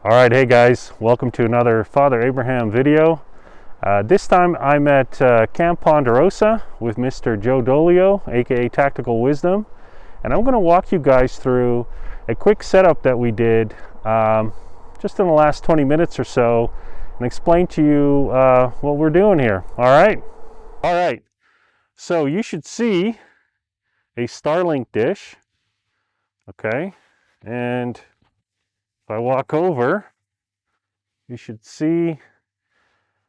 All right, hey guys, welcome to another Father Abraham video. This time I'm at Camp Ponderosa with Mr. Joe Dolio, aka Tactical Wisdom, and I'm going to walk you guys through a quick setup that we did just in the last 20 minutes or so and explain to you what we're doing here. All right, so you should see a Starlink dish, okay, and if I walk over, you should see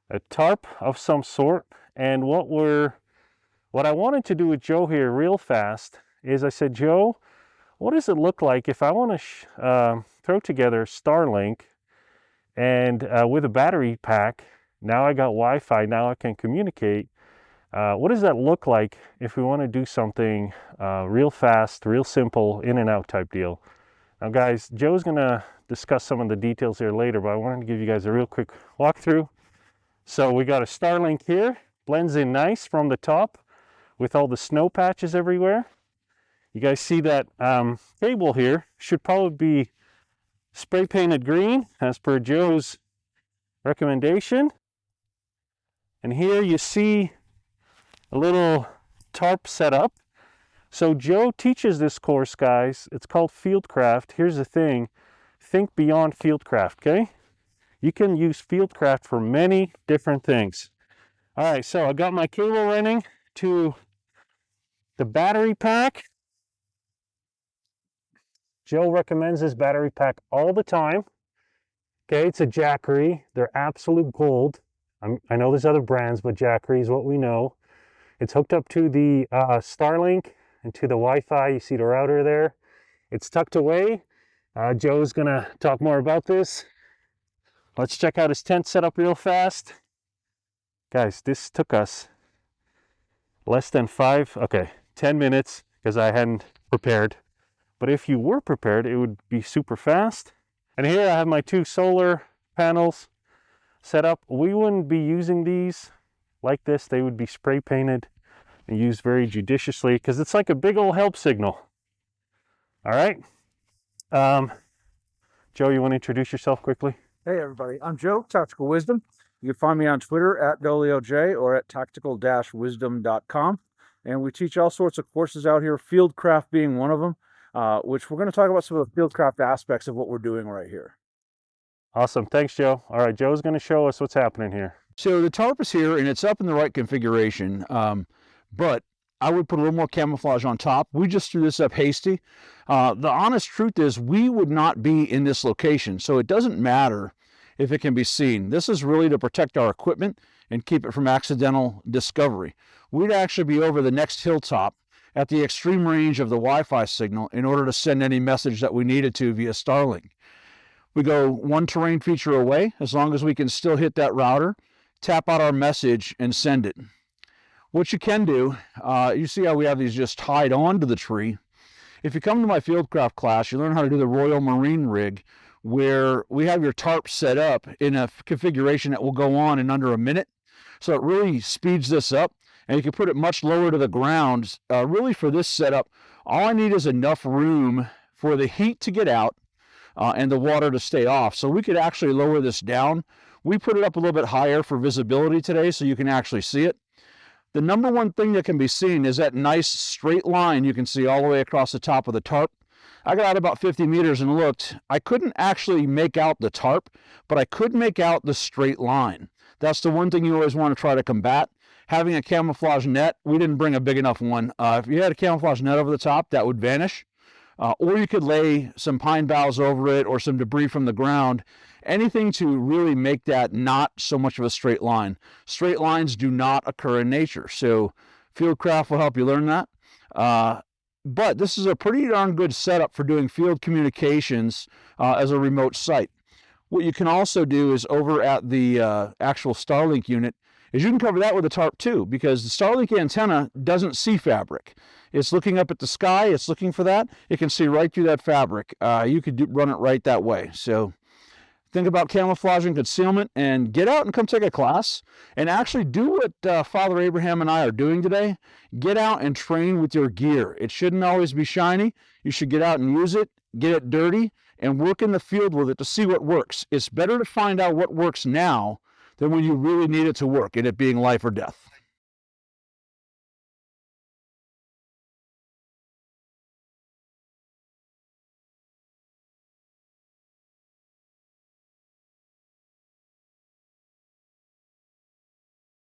a tarp of some sort. And what I wanted to do with Joe here real fast is I said, Joe, what does it look like if I want to throw together Starlink and with a battery pack? Now I got Wi-Fi, now I can communicate. What does that look like if we want to do something real fast, real simple, in and out type deal? Now guys, Joe's gonna discuss some of the details here later, but I wanted to give you guys a real quick walkthrough. So we got a Starlink here, blends in nice from the top with all the snow patches everywhere. You guys see that cable here should probably be spray painted green as per Joe's recommendation. And here you see a little tarp set up. So Joe teaches this course, guys. It's called Fieldcraft. Here's the thing. Think beyond Fieldcraft, okay? You can use Fieldcraft for many different things. All right, so I got my cable running to the battery pack. Joe recommends this battery pack all the time. Okay, it's a Jackery. They're absolute gold. I know there's other brands, but Jackery is what we know. It's hooked up to the Starlink and to the Wi-Fi. You see the router there. It's tucked away. Joe's gonna talk more about this. Let's check out his tent setup real fast. Guys, this took us less than 10 minutes because I hadn't prepared. But if you were prepared, it would be super fast. And here I have my two solar panels set up. We wouldn't be using these like this. They would be spray painted and used very judiciously because it's like a big old help signal. All right. Joe, you want to introduce yourself quickly? Hey everybody, I'm Joe, Tactical Wisdom. You can find me on Twitter at DolioJ or at tactical-wisdom.com. And we teach all sorts of courses out here, Fieldcraft being one of them, which we're going to talk about some of the Fieldcraft aspects of what we're doing right here. Awesome. Thanks, Joe. All right, Joe's going to show us what's happening here. So the tarp is here and it's up in the right configuration, but I would put a little more camouflage on top. We just threw this up hasty. The honest truth is we would not be in this location, so it doesn't matter if it can be seen. This is really to protect our equipment and keep it from accidental discovery. We'd actually be over the next hilltop at the extreme range of the Wi-Fi signal in order to send any message that we needed to via Starlink. We go one terrain feature away, as long as we can still hit that router, tap out our message and send it. What you can do, you see how we have these just tied onto the tree. If you come to my Fieldcraft class, you learn how to do the Royal Marine rig, where we have your tarp set up in a configuration that will go on in under a minute. So it really speeds this up, and you can put it much lower to the ground. Really for this setup, all I need is enough room for the heat to get out and the water to stay off. So we could actually lower this down. We put it up a little bit higher for visibility today so you can actually see it. The number one thing that can be seen is that nice straight line you can see all the way across the top of the tarp. I got out about 50 meters and looked. I couldn't actually make out the tarp, but I could make out the straight line. That's the one thing you always want to try to combat. Having a camouflage net, we didn't bring a big enough one. If you had a camouflage net over the top, that would vanish. Or you could lay some pine boughs over it or some debris from the ground. Anything to really make that not so much of a straight line. Straight lines do not occur in nature, so Fieldcraft will help you learn that. But this is a pretty darn good setup for doing field communications as a remote site. What you can also do is over at the actual Starlink unit is you can cover that with a tarp too, because the Starlink antenna doesn't see fabric. It's looking up at the sky, it's looking for that. It can see right through that fabric. You could run it right that way. So think about camouflage and concealment, and get out and come take a class and actually do what Father Abraham and I are doing today. Get out and train with your gear. It shouldn't always be shiny. You should get out and use it, get it dirty, and work in the field with it to see what works. It's better to find out what works now than when you really need it to work, and it being life or death.